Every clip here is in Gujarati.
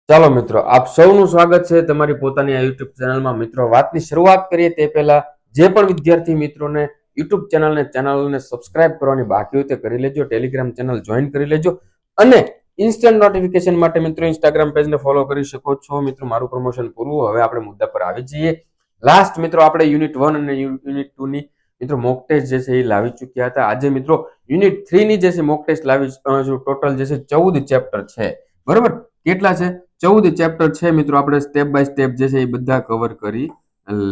ચાલો મિત્રો, આપ સૌનું સ્વાગત છે તમારી પોતાની આ યુટ્યુબ ચેનલમાં. મિત્રો, વાતની શરૂઆત કરીએ તે પહેલા જે પણ વિદ્યાર્થી મિત્રોને યુટ્યુબ ચેનલને સબસ્ક્રાઇબ કરવાની બાકી હોય તે કરી લેજો. ટેલિગ્રામ ચેનલ જોઈન કરી લેજો અને ઇન્સ્ટન્ટ નોટિફિકેશન માટે મિત્રો ઇન્સ્ટાગ્રામ પેજને ફોલો કરી શકો છો. મિત્રો, મારું પ્રમોશન પૂરું. હવે આપણે મુદ્દા પર આવી જઈએ. લાસ્ટ મિત્રો આપણે યુનિટ 1 અને યુનિટ 2 ની મિત્રો મોક ટેસ્ટ જે છે એ લાવી ચૂક્યા હતા. આજે મિત્રો યુનિટ 3 ની જે છે મોક ટેસ્ટ લાવી ટોટલ જે છે 14 ચેપ્ટર છે. બરોબર, કેટલા છે? 14 ચેપ્ટર છે મિત્રો. આપણે સ્ટેપ બાય સ્ટેપ જે છે એ બધા કવર કરી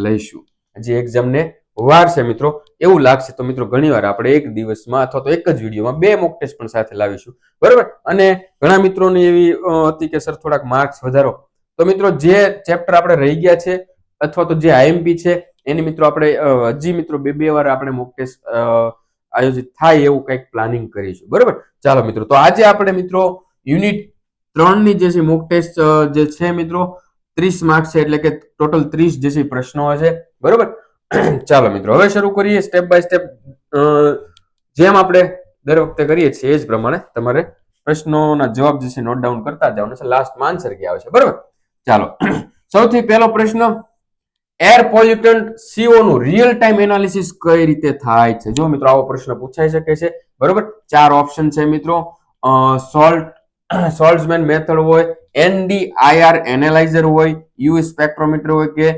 લઈશું. હજી એક્ઝામને વાર છે મિત્રો. એવું લાગશે તો મિત્રો ઘણીવાર આપણે એક દિવસમાં અથવા તો એક જ વિડીયોમાં બે મોક ટેસ્ટ પણ સાથે લાવીશું. બરોબર, અને ઘણા મિત્રોની એવી હતી કે સર થોડાક માર્ક્સ વધારો. તો મિત્રો જે ચેપ્ટર આપણે રહી ગયા છે અથવા તો જે આઈએમપી છે એની મિત્રો આપણે હજી મિત્રો બે વાર આપણે મોક ટેસ્ટ આયોજિત થાય એવું કંઈક પ્લાનિંગ કરીશું. બરોબર, ચાલો મિત્રો. તો આજે આપણે મિત્રો યુનિટ 3 ની જે છે મોક ટેસ્ટ જે છે મિત્રો 30 માર્ક્સ છે, એટલે કે ટોટલ 30 જે છે પ્રશ્નો હશે. બરોબર, ચાલો મિત્રો હવે શરૂ કરીએ સ્ટેપ બાય સ્ટેપ. જેમ આપણે દર વખતે કરીએ છીએ એ જ પ્રમાણે તમારે પ્રશ્નોના જવાબ જે છે નોટ ડાઉન કરતા જવાનું છે. લાસ્ટમાં આન્સર કે આવે છે. બરોબર, ચાલો. સૌથી પહેલો પ્રશ્ન, એર પોલ્યુટન્ટ CO નું રિયલ ટાઈમ એનાલિસિસ કઈ રીતે થાય છે? જો મિત્રો આવો પ્રશ્ન પૂછાઈ શકે છે. બરોબર, 4 ઓપ્શન છે મિત્રો. સોલ્ટ્સમેન મેથડ હોય, NDIR એનાલાઇઝર હોય, યુ સ્પેક્ટ્રોમીટર હોય કે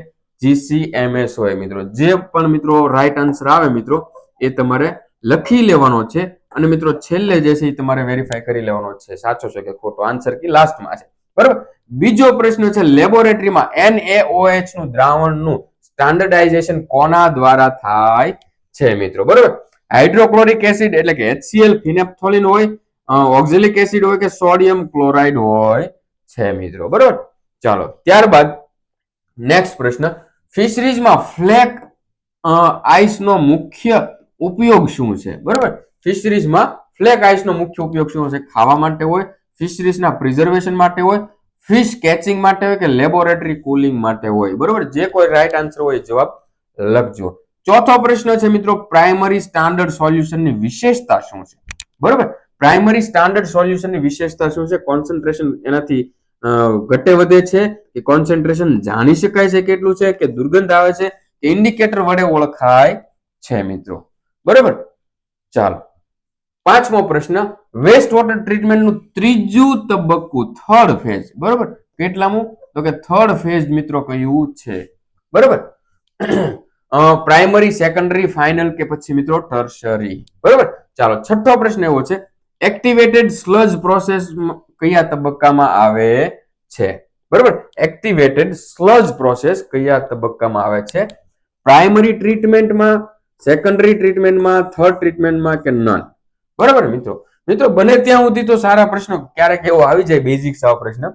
GCMS હોય. મિત્રો જે પણ મિત્રો રાઈટ આન્સર આવે મિત્રો એ તમારે લખી લેવાનો છે અને મિત્રો છેલ્લે જે છે એ તમારે વેરીફાઈ કરી લેવાનો છે સાચો છે કે ખોટો. આન્સર કે લાસ્ટમાં છે. બરોબર, બીજો પ્રશ્ન છે, લેબોરેટરીમાં NaOH નું દ્રાવણનું સ્ટાન્ડર્ડાઇઝેશન કોના દ્વારા થાય છે મિત્રો? બરોબર, હાઇડ્રોક્લોરિક એસિડ એટલે કે HCl, ફિનેપ્થોલિન હોય, ઓક્ઝેલિક એસિડ હોય કે સોડિયમ ક્લોરાઇડ હોય છે મિત્રો. બરોબર, ચાલો. ત્યારબાદ નેક્સ્ટ પ્રશ્ન, ફિશરીઝમાં ફ્લેક આઈસ નો મુખ્ય ઉપયોગ શું છે? બરોબર, ફિશરીઝમાં ફ્લેક આઈસ નો મુખ્ય ઉપયોગ શું છે? ખાવા માટે હોય, ફિશરીઝના પ્રિઝર્વેશન માટે હોય, ફિશ કેચિંગ માટે હોય કે લેબોરેટરી કુલિંગ માટે હોય. બરોબર, જે કોઈ રાઈટ આન્સર હોય જવાબ લખજો. ચોથો પ્રશ્ન છે મિત્રો, પ્રાઇમરી સ્ટાન્ડર્ડ સોલ્યુશનની વિશેષતા શું છે? બરોબર, પ્રાઇમરી સ્ટાન્ડર્ડ સોલ્યુશનની વિશેષતા શું છે? કોન્સન્ટ્રેશન એનાથી ઘટે વધે છે કે કોન્સન્ટ્રેશન જાણી શકાય છે કેટલું છે કે દુર્ગંધ આવે છે કે ઇન્ડિકેટર વડે ઓળખાય છે મિત્રો? બરોબર, ચાલો. પાંચમો પ્રશ્ન, વેસ્ટ વોટર ટ્રીટમેન્ટનું ત્રીજું તબક્કું થર્ડ ફેઝ. બરોબર, કેટલામું? તો કે થર્ડ ફેઝ મિત્રો કયું છે? બરોબર, પ્રાઇમરી, સેકન્ડરી, ફાઇનલ કે પછી મિત્રો ટર્શરી. બરોબર, ચાલો. છઠ્ઠો પ્રશ્ન એવો છે, એક્ટિવેટેડ સ્લજ પ્રોસેસ કયા તબક્કામાં આવે છે? બરોબર, એક્ટિવેટેડ સ્લજ પ્રોસેસ કયા તબક્કામાં આવે છે? પ્રાઇમરી ટ્રીટમેન્ટમાં, સેકન્ડરી ટ્રીટમેન્ટમાં, થર્ડ ટ્રીટમેન્ટમાં કે નન? બરોબર મિત્રો બને ત્યાં સુધી તો સારા પ્રશ્નો. ક્યારેક એવો આવી જાય બેઝિક સાવ પ્રશ્ન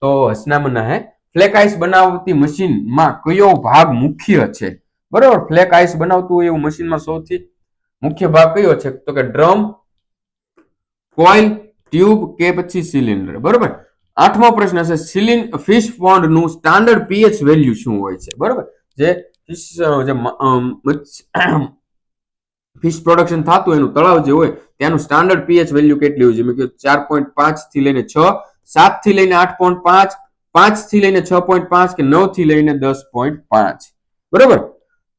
તો હસનામના હે, ફ્લેક આઈસ બનાવતી મશીનમાં કયો ભાગ મુખ્ય છે? બરોબર, ફ્લેક આઈસ બનાવતું હોય એવું મશીનમાં સૌથી મુખ્ય ભાગ કયો છે? તો કે ડ્રમ, કોઇલ, ટ્યુબ કે પછી સિલિન્ડર. બરોબર, આઠમો પ્રશ્ન છે, ફિશ પોન્ડ નું સ્ટાન્ડર્ડ પીએચ વેલ્યુ શું હોય છે? બરોબર, જે ફિશ પ્રોડક્શન થતું એનું તળાવ જે હોય ત્યાંનું સ્ટાન્ડર્ડ પીએચ વેલ્યુ કેટલી હોય છે? મેં કીધું 4.5 થી લઈને 6, 7 થી લઈને 8.5, 5 થી લઈને 6.5 કે 9 થી લઈને 10.5. બરોબર,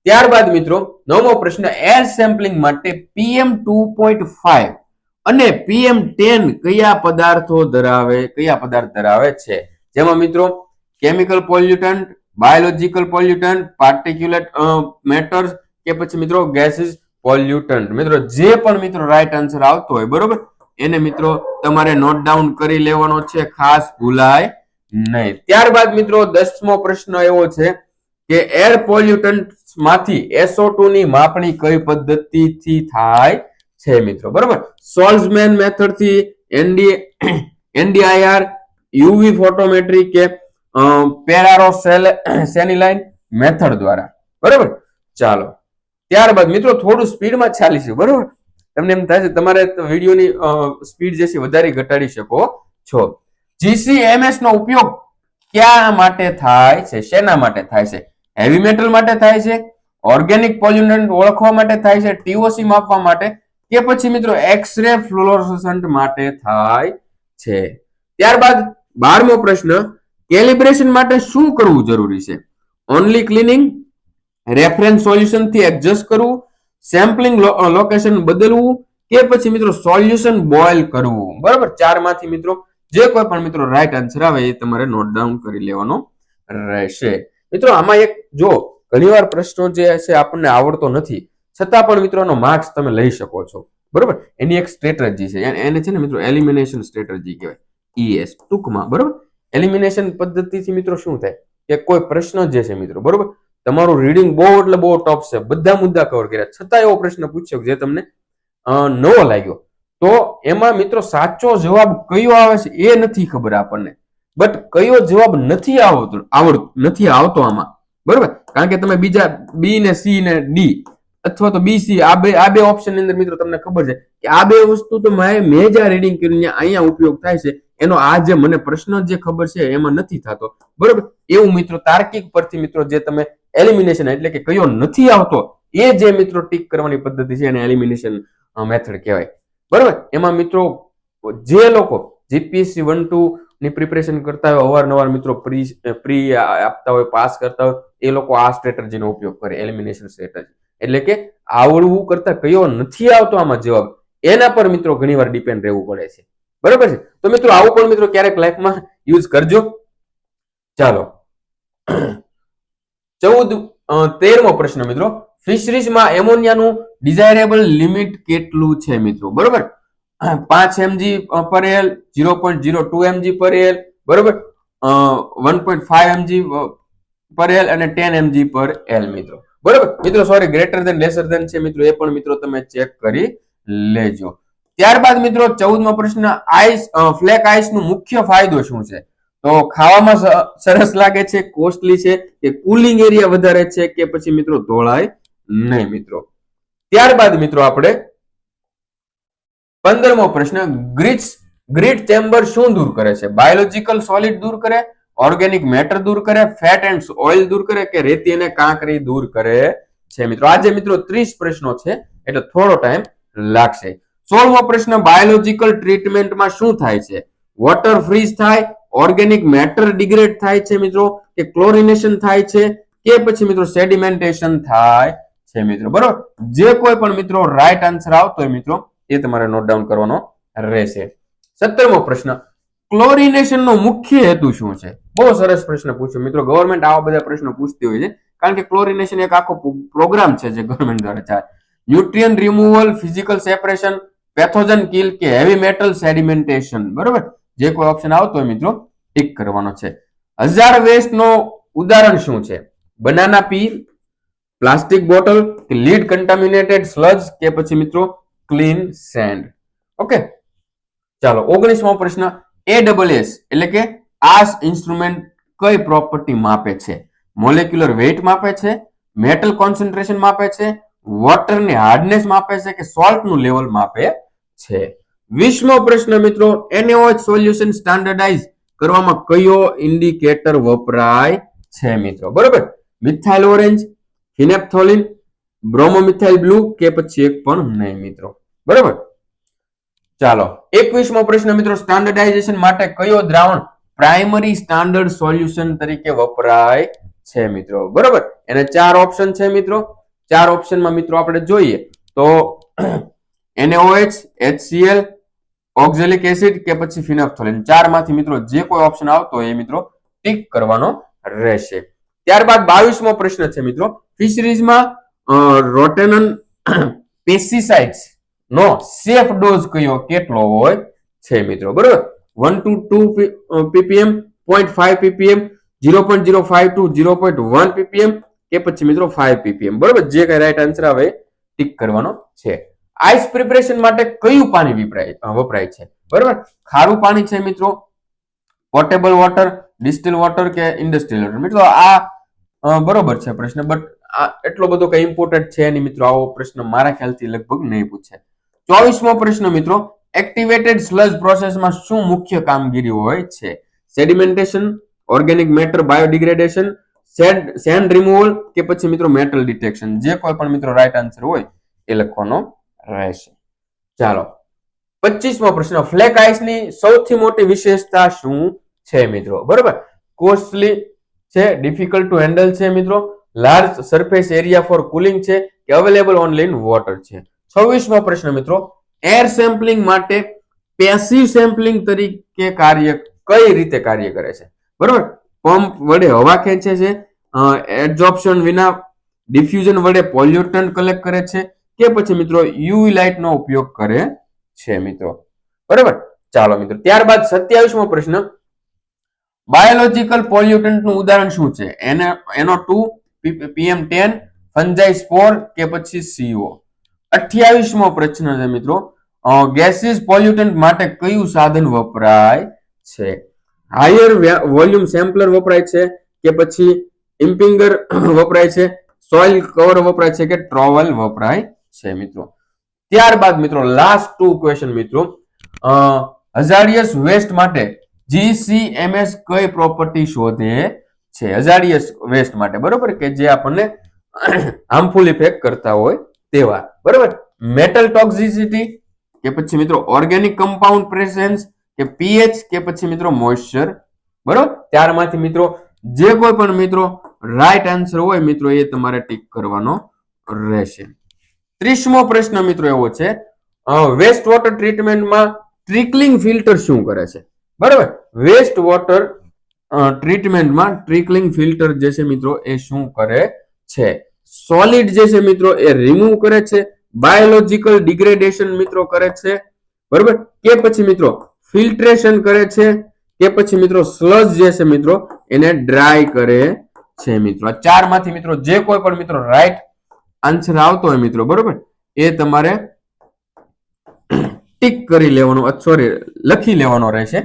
ત્યારબાદ મિત્રો નવમો પ્રશ્ન, એર સેમ્પલિંગ માટે PM 2.5 અને PM10 કયા પદાર્થ ધરાવે છે? જેમાં મિત્રો કેમિકલ પોલ્યુટન્ટ, બાયોલોજિકલ પોલ્યુટન્ટ, પાર્ટિક્યુલેટ મેટર્સ કે પછી મિત્રો ગેસીસ પોલ્યુટન્ટ. મિત્રો જે પણ મિત્રો રાઈટ આન્સર આવતો હોય બરોબર એને મિત્રો તમારે નોટ ડાઉન કરી લેવાનો છે, ખાસ ભૂલાય નહીં. ત્યારબાદ મિત્રો 10મો પ્રશ્ન એવો છે કે એર પોલ્યુટન્ટ માંથી SO2 ની માપણી કઈ પદ્ધતિથી થાય છે મિત્રો? બરોબર, સોલ્ટ્સમેન મેથડ થી, NDIR, UV ફોટોમેટ્રી કે પેરારોસેનિલાઇન મેથડ દ્વારા. બરોબર, ચાલો. ત્યારબાદ મિત્રો થોડું સ્પીડમાં ચાલીશું. બરોબર, તમને એમ થાય છે તમારે વિડીયોની સ્પીડ જે છે વધારે ઘટાડી શકો છો. GCMS નો ઉપયોગ ક્યાં માટે થાય છે? શેના માટે થાય છે? હેવી મેટલ માટે થાય છે, ઓર્ગેનિક પોલ્યુટન્ટ ઓળખવા માટે થાય છે, TOC માપવા માટે કે પછી મિત્રો એક્સ-રે ફ્લોરોસન્ટ માટે થાય છે? ત્યારબાદ 12મો પ્રશ્ન, કેલિબ્રેશન માટે શું કરવું જરૂરી છે? ઓનલી ક્લિનિંગ, રેફરન્સ સોલ્યુશન થી એડજસ્ટ કરવું, સેમ્પલિંગ લોકેશન બદલવું કે પછી મિત્રો સોલ્યુશન બોઇલ કરવું. બરાબર, ચારમાંથી મિત્રો જે કોઈ પણ મિત્રો રાઈટ આન્સર આવે એ તમારે નોટ ડાઉન કરી લેવાનો રહેશે. મિત્રો આમાં એક જો ઘણીવાર પ્રશ્નો જે છે આપણને આવડતો નથી છતાં પણ મિત્રોનો માર્ક્સ તમે લઈ શકો છો. બરોબર, એની એક સ્ટ્રેટેજી છે, એને છે ને મિત્રો એલિમિનેશન સ્ટ્રેટેજી કહેવાય, ES ટૂંકમાં. બરોબર, એલિમિનેશન પદ્ધતિથી મિત્રો શું થાય કે કોઈ પ્રશ્ન જે છે મિત્રો, બરોબર, તમારું રીડિંગ બહુ એટલે બહુ ટફ છે, બધા મુદ્દા કવર કર્યા છતાં એવો પ્રશ્ન પૂછ્યો જે તમને નવો લાગ્યો, તો એમાં મિત્રો સાચો જવાબ કયો આવે છે એ નથી ખબર આપણને, બટ કયો જવાબ નથી આવતો આમાં. બરોબર, કારણ કે તમે બીજા બી ને સી ને ડી અથવા તો BC આ બે ઓપ્શન ની અંદર મિત્રો તમને ખબર છે કે આ બે વસ્તુ તો મેં જ્યાં રીડિંગ કરીને અહીંયા ઉપયોગ થાય છે એનો આ જે મને પ્રશ્ન જે ખબર છે એમાં નથી થતો. બરોબર, એવું મિત્રો તાર્કિક પરથી મિત્રો જે તમે એલિમિનેશન એટલે કે કયો નથી આવતો એ જે મિત્રો ટીક કરવાની પદ્ધતિ છે એને એલિમિનેશન મેથડ કહેવાય. બરોબર, એમાં મિત્રો જે લોકો જીપીએસસી 1-2 ની પ્રિપરેશન કરતા હોય, અવારનવાર મિત્રો પ્રી આપતા હોય, પાસ કરતા હોય, એ લોકો આ સ્ટ્રેટેજીનો ઉપયોગ કરે, એલિમિનેશન સ્ટ્રેટેજી. એટલે કે આવડવું કરતા કયો નથી આવતો આમાં જવાબ એના પર મિત્રો ઘણીવાર ડિપેન્ડ રહેવું પડે છે. બરાબર છે, તો મિત્રો આવું પણ મિત્રો ક્યારેક લાઈફમાં યુઝ કરજો. ચાલો 13મો પ્રશ્ન મિત્રો, ફિશરીઝમાં એમોનિયાનું ડિઝાયરેબલ લિમિટ કેટલું છે મિત્રો? બરોબર, 5 mg પર એલ, 0.02 mg પર એલ, બરોબર, 1.5 mg પર એલ અને 10 mg પર એલ મિત્રો. બરોબર મિત્રો, sorry, greater than lesser than છે મિત્રો, એ પણ મિત્રો તમે ચેક કરી લેજો. ત્યારબાદ મિત્રો 14મો પ્રશ્ન, આઈસ ફ્લેક આઈસ નો મુખ્ય ફાયદો શું છે? તો ખાવામાં સરસ લાગે છે, કોસ્ટલી છે, કે કુલિંગ એરિયા વધારે છે, કે પછી મિત્રો ધોળાય નહીં મિત્રો. ત્યારબાદ મિત્રો આપણે 15મો પ્રશ્ન, ગ્રીટ ચેમ્બર શું દૂર કરે છે? બાયોલોજિકલ સોલિડ દૂર કરે, ઓર્ગેનિક મેટર દૂર કરે, ફેટ એન્ડ ઓઇલ દૂર કરે, કે રેતી અને કાંકરી દૂર કરે છે મિત્રો? આજે મિત્રો 30 પ્રશ્નો છે એટલે થોડો ટાઈમ લાગશે. 16મો પ્રશ્ન, બાયોલોજિકલ ટ્રીટમેન્ટમાં શું થાય છે? વોટર ફ્રીઝ થાય, ઓર્ગેનિક મેટર ડિગ્રેડ થાય છે મિત્રો, કે ક્લોરિનેશન થાય છે, કે પછી મિત્રો સેડિમેન્ટેશન થાય છે મિત્રો? બરોબર, જે કોઈ પણ મિત્રો રાઈટ આન્સર આવતો હોય મિત્રો એ તમારે નોટ ડાઉન કરવાનો રહેશે. 17મો પ્રશ્ન, ક્લોરિનેશન નો મુખ્ય હેતુ શું છે? બહુ સરસ પ્રશ્ન પૂછ્યો મિત્રો, ગવર્મેન્ટ આવા બધા પ્રશ્નો પૂછતી હોય છે કારણ કે ક્લોરિનેશન એક આખો પ્રોગ્રામ છે જે ગવર્મેન્ટ દ્વારા ચાલે. Nutrient removal, physical separation, પેથોજન kill, કે હેવી મેટલ સેડિમેન્ટેશન? બરોબર, જે કોઈ ઓપ્શન આવતો હોય મિત્રો ટિક કરવાનો છે. હઝાર્ડ વેસ્ટ નો ઉદાહરણ શું છે? બનાના પીલ, પ્લાસ્ટિક બોટલ, કે લીડ કન્ટામિનેટેડ સ્લજ, કે પછી મિત્રો ક્લીન સેન્ડ? ઓકે, ચાલો 19મો પ્રશ્ન, ASS એટલે કે આસ ઇન્સ્ટ્રુમેન્ટ કઈ પ્રોપર્ટી માપે છે? મોલેક્યુલર વેઇટ માપે છે, મેટલ કોન્સન્ટ્રેશન માપે છે, વોટરની હાર્ડનેસ માપે છે, કે સોલ્ટનું લેવલ માપે છે? 20મો પ્રશ્ન મિત્રો, NaOH સોલ્યુશન સ્ટાન્ડર્ડાઇઝ કરવામાં કયો ઇન્ડિકેટર વપરાય છે મિત્રો? બરોબર, મિથાઇલ ઓરેન્જ, ફિનેપ્થોલિન, બ્રોમોમિથાઇલ બ્લુ, કે પછી એક પણ નહીં મિત્રો? બરોબર, ચાલો 21મો પ્રશ્ન મિત્રો, સ્ટાન્ડર્ડાઇઝેશન માટે કયો દ્રાવણ પ્રાઇમરી સ્ટાન્ડર્ડ સોલ્યુશન તરીકે વપરાય છે મિત્રો? બરોબર, એને 4 ઓપ્શન છે મિત્રો. 4 ઓપ્શનમાં મિત્રો આપણે જોઈએ તો NaOH, HCl, ઓક્ઝેલિક એસિડ, કે પછી ફિનાપ્થોલિન? 4 માંથી મિત્રો જે કોઈ ઓપ્શન આવતો હોય એ મિત્રો ટિક કરવાનો રહેશે. ત્યારબાદ 22મો પ્રશ્ન છે મિત્રો, ફિશરીઝમાં રોટેનન પેસ્ટિસાઇડ્સ નો સેફ ડોઝ કયો કેટલો હોય છે મિત્રો? બરોબર, 1 to 2 ppm, 0.5 ppm, 0.05 to 0.1 ppm, કે પછી મિત્રો 5 ppm? બરોબર, જે કઈ રાઈટ આન્સર આવે ટિક કરવાનો છે. આઈસ પ્રિપરેશન માટે કયું પાણી વપરાય છે? બરોબર, ખારું પાણી છે મિત્રો, પોટેબલ વોટર, ડિસ્ટિલ વોટર, કે ઇન્ડસ્ટ્રીયલ વોટર? મિત્રો આ બરોબર છે પ્રશ્ન, બટ આ એટલો બધો કઈ ઇમ્પોર્ટન્ટ છે નહીં મિત્રો, આવો પ્રશ્ન મારા ખ્યાલથી લગભગ નહીં પૂછે. 24મો પ્રશ્ન મિત્રો, એક્ટિવેટેડ સ્લજ પ્રોસેસમાં શું મુખ્ય કામગીરી હોય છે? સેડિમેન્ટેશન, ઓર્ગેનિક મેટર બાયોડિગ્રેડેશન, સેન્ડ રિમૂવલ, કે પછી મિત્રો મેટલ ડિટેક્શન? જે કોઈ પણ મિત્રો રાઈટ આન્સર હોય એ લખવાનો રહેશે. ચાલો 25મો પ્રશ્ન, ફ્લેક આઈસ ની સૌથી મોટી વિશેષતા શું છે મિત્રો? બરોબર, કોસ્ટલી છે, ડિફિકલ્ટ ટુ હેન્ડલ છે મિત્રો, large surface area for cooling છે કે અવેલેબલ ઓનલી ઇન વોટર છે. 26મો પ્રશ્ન મિત્રો, એર સેમ્પલિંગ માટે પેસિવ સેમ્પલિંગ તરીકે કઈ રીતે કાર્ય કરે છે? બરોબર, પંપ વડે હવા ખેંચે છે, એબ્ઝોર્પ્શન વિના ડિફ્યુઝન વડે પોલ્યુટન્ટ કલેક્ટ કરે છે કે પછી મિત્રો યુવી લાઇટ નો ઉપયોગ કરે છે મિત્રો. બરોબર, ચાલો મિત્રો. ત્યારબાદ 27મો પ્રશ્ન, બાયોલોજીકલ પોલ્યુટન્ટ નું ઉદાહરણ શું છે? NO2, PM10, ફંજાઈ સ્પોર કે પછી CO. 28મો પ્રશ્ન છે મિત્રો, ગેસીસ પોલ્યુટન્ટ માટે કયું સાધન વપરાય છે? હાયર વોલ્યુમ સેમ્પલર વપરાય છે કે પછી ઇમ્પિંગર વપરાય છે, સોઇલ કવર વપરાય છે કે ટ્રોવલ વપરાય છે મિત્રો. ત્યારબાદ મિત્રો લાસ્ટ 2 ક્વેશ્ચન મિત્રો, હઝાર્ડિયસ વેસ્ટ માટે GCMS કઈ પ્રોપર્ટી શોધે છે? હઝાર્ડિયસ વેસ્ટ માટે, બરોબર, કે જે આપણને હાર્મફુલ ઇફેક્ટ કરતા હોય તેવા. બરોબર, મેટલ ટોક્સિસિટી કે પછી મિત્રો ઓર્ગેનિક કમ્પાઉન્ડ પ્રેઝન્સ કે પીએચ કે પછી મિત્રો મોઇસ્ચર. બરોબર, ત્યારમાંથી મિત્રો જે કોઈ પણ મિત્રો રાઈટ આન્સર હોય મિત્રો એ તમારે ટીક કરવાનો રહેશે. 30મો પ્રશ્ન મિત્રો એવો છે, વેસ્ટ વોટર ટ્રીટમેન્ટમાં ટ્રિકલિંગ ફિલ્ટર શું કરે છે? બરોબર, વેસ્ટ વોટર ટ્રીટમેન્ટમાં ટ્રિકલિંગ ફિલ્ટર જે છે મિત્રો એ શું કરે છે? સોલિડ જે છે મિત્રો એ રિમૂવ કરે છે, બાયોલોજીકલ ડિગ્રેડેશન મિત્રો કરે છે, બરોબર, કે પછી મિત્રો ફિલ્ટ્રેશન કરે છે કે પછી મિત્રો સ્લજ જે છે મિત્રો એને ડ્રાય કરે છે મિત્રો. આ ચારમાંથી મિત્રો જે કોઈ પણ મિત્રો રાઈટ આન્સર આવતો હોય મિત્રો, બરોબર, એ તમારે ટીક કરી લેવાનો, સોરી લખી લેવાનો રહેશે.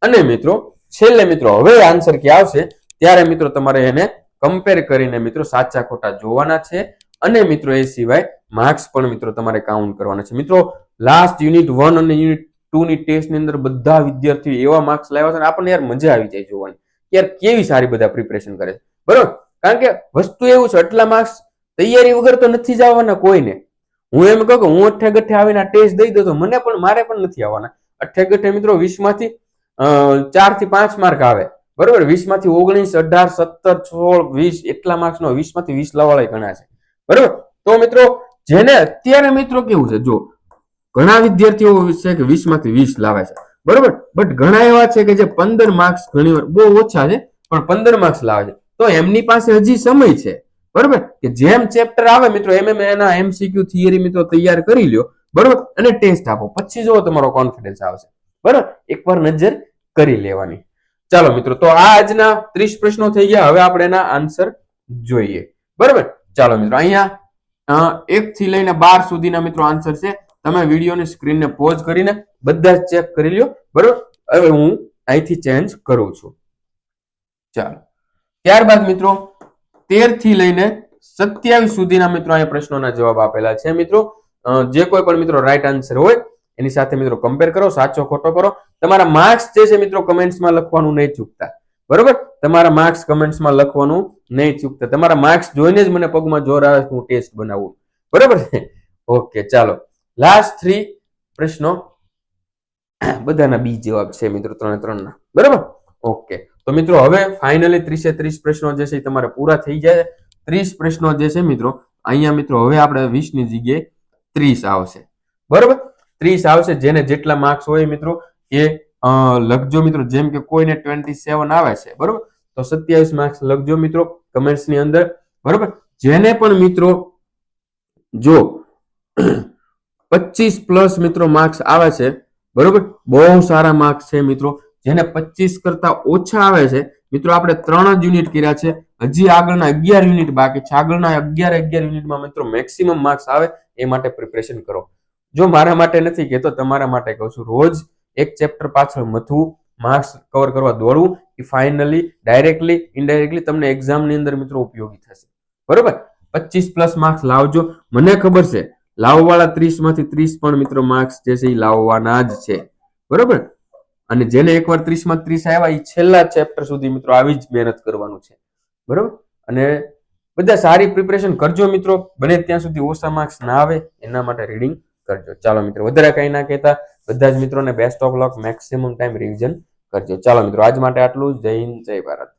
અને મિત્રો છેલ્લે મિત્રો હવે આન્સર કે આવશે ત્યારે મિત્રો તમારે એને કમ્પેર કરીને મિત્રો સાચા ખોટા જોવાના છે અને મિત્રો એ સિવાય માર્ક્સ પણ મિત્રો તમારે કાઉન્ટ કરવાના છે. મિત્રો લાસ્ટ યુનિટ 1 અને યુનિટ 2 ની ટેસ્ટ ની અંદર બધા વિદ્યાર્થીઓ એવા માર્ક્સ લાવ્યા છે અને આપણને યાર મજા આવી જાય જોવાની, યાર કેવી સારી બધા પ્રિપરેશન કરે છે. બરોબર, કારણ કે વસ્તુ એવું છે, આટલા માર્ક્સ તૈયારી વગર તો નથી જ આવવાના કોઈને. હું એમ કહું કે હું અઠ્ઠે ગઠ્ઠે આવીને ટેસ્ટ દઈ દઉં તો મારે પણ નથી આવવાના. અઠ્ઠે ગઠ્ઠે મિત્રો 20 માંથી 4 થી 5 માર્ક આવે, બરોબર, 20 માંથી 19, 18, 17, 16, 20 એટલા માર્ક્સ નો 20 માંથી 20 લાવવાળા ઘણા છે. બરોબર, તો મિત્રો જેને અત્યારે મિત્રો કેવું છે, જો ઘણા વિદ્યાર્થીઓ છે કે 20 માંથી 20 લાવે છે, બરોબર, બટ ઘણા એવા છે કે જે 15 માર્ક્સ ઘણી વાર બહુ ઓછા છે પણ 15 માર્ક્સ લાવે છે. તો એમની પાસે હજી સમય છે, બરોબર, કે જેમ ચેપ્ટર આવે મિત્રો એમ એના MCQ થિયરી મિત્રો તૈયાર કરી લ્યો, બરોબર, અને ટેસ્ટ આપો, પછી જો તમારો કોન્ફિડન્સ આવશે. બરોબર, એકવાર નજર કરી લેવાની. ચાલો મિત્રો, તો આ આજના 30 પ્રશ્નો થઈ ગયા. હવે આપણે એના આન્સર જોઈએ. બરોબર, ચાલો મિત્રો, અહીંયા 1 થી લઈને 12 સુધીના મિત્રો આન્સર છે. તમે વિડીયોની સ્ક્રીનને પોઝ કરીને બધા જ ચેક કરી લ્યો. બરોબર, હવે હું અહીંથી ચેન્જ કરું છું. ચાલો, ત્યારબાદ મિત્રો 13 થી લઈને 27 સુધીના મિત્રો અહીંયા પ્રશ્નોના જવાબ આપેલા છે. મિત્રો જે કોઈ પણ મિત્રો રાઈટ આન્સર હોય એની સાથે મિત્રો કમ્પેર કરો, સાચો ખોટો કરો. તમારા માર્ક્સ જે છે મિત્રો કમેન્ટ્સમાં લખવાનું નહીં ચૂકતા, બરોબર, તમારા માર્ક્સ કમેન્ટ્સમાં લખવાનું નહીં ચૂકતા. તમારા માર્ક્સ જોઈને જ મને પગમાં જોર આવે હું ટેસ્ટ બનાવું, બરોબર. ઓકે, ચાલો, લાસ્ટ 3 પ્રશ્નો બધાના બી જવાબ છે મિત્રો, 3 ના, બરોબર. ઓકે, તો મિત્રો હવે ફાઇનલી 30 પ્રશ્નો જે છે તમારે પૂરા થઈ જાય. 30 પ્રશ્નો જે છે મિત્રો અહીંયા મિત્રો હવે આપણે 20 ની જગ્યાએ 30 આવશે, બરોબર, 30 આવશે. જેને જેટલા માર્ક્સ હોય મિત્રો એ લખજો મિત્રો. જેમ કે કોઈને 27 આવે છે, બરોબર, તો 27 માર્ક્સ લખજો મિત્રો કમેન્ટ્સ ની અંદર, બરોબર. જેને પણ મિત્રો જો 25 પ્લસ મિત્રો માર્ક્સ આવે છે, બરોબર, બહુ સારા માર્ક્સ છે મિત્રો. જેને 25 કરતા ઓછા આવે છે મિત્રો આપણે 3 જ યુનિટ કર્યા છે, હજી આગળના 11 યુનિટ બાકી છે. આગળના 11 યુનિટમાં મિત્રો મેક્સિમમ માર્ક્સ આવે એ માટે પ્રિપરેશન કરો. જો મારા માટે નથી કહેતો, તમારા માટે કહું છું. રોજ એક ચેપ્ટર પાછળ મથવું, માર્ક્સ કવર કરવા દોડવું એ ફાઇનલી ડાયરેક્ટલી ઇનડાયરેક્ટલી તમને એક્ઝામની અંદર મિત્રો ઉપયોગી થશે, બરોબર. 25 પ્લસ માર્ક્સ લાવજો. મને ખબર છે લાવવાળા 30 માંથી 30 પણ મિત્રો માર્ક્સ જે છે એ લાવવાના જ છે, બરોબર. અને જેને એકવાર 30 માં 30 આવ્યા એ છેલ્લા ચેપ્ટર સુધી મિત્રો આવી જ મહેનત કરવાનું છે, બરોબર. અને બધા સારી પ્રિપરેશન કરજો મિત્રો, બને ત્યાં સુધી ઓછા માર્ક્સ ના આવે એના માટે રીડિંગ કરજો. ચાલો મિત્રો, વધારે કઈ ના કહેતા બધા જ મિત્રોને best of luck, maximum time revision કરજો. ચાલો મિત્રો, આજ માટે આટલું જ. જય હિન્દ, જય ભારત.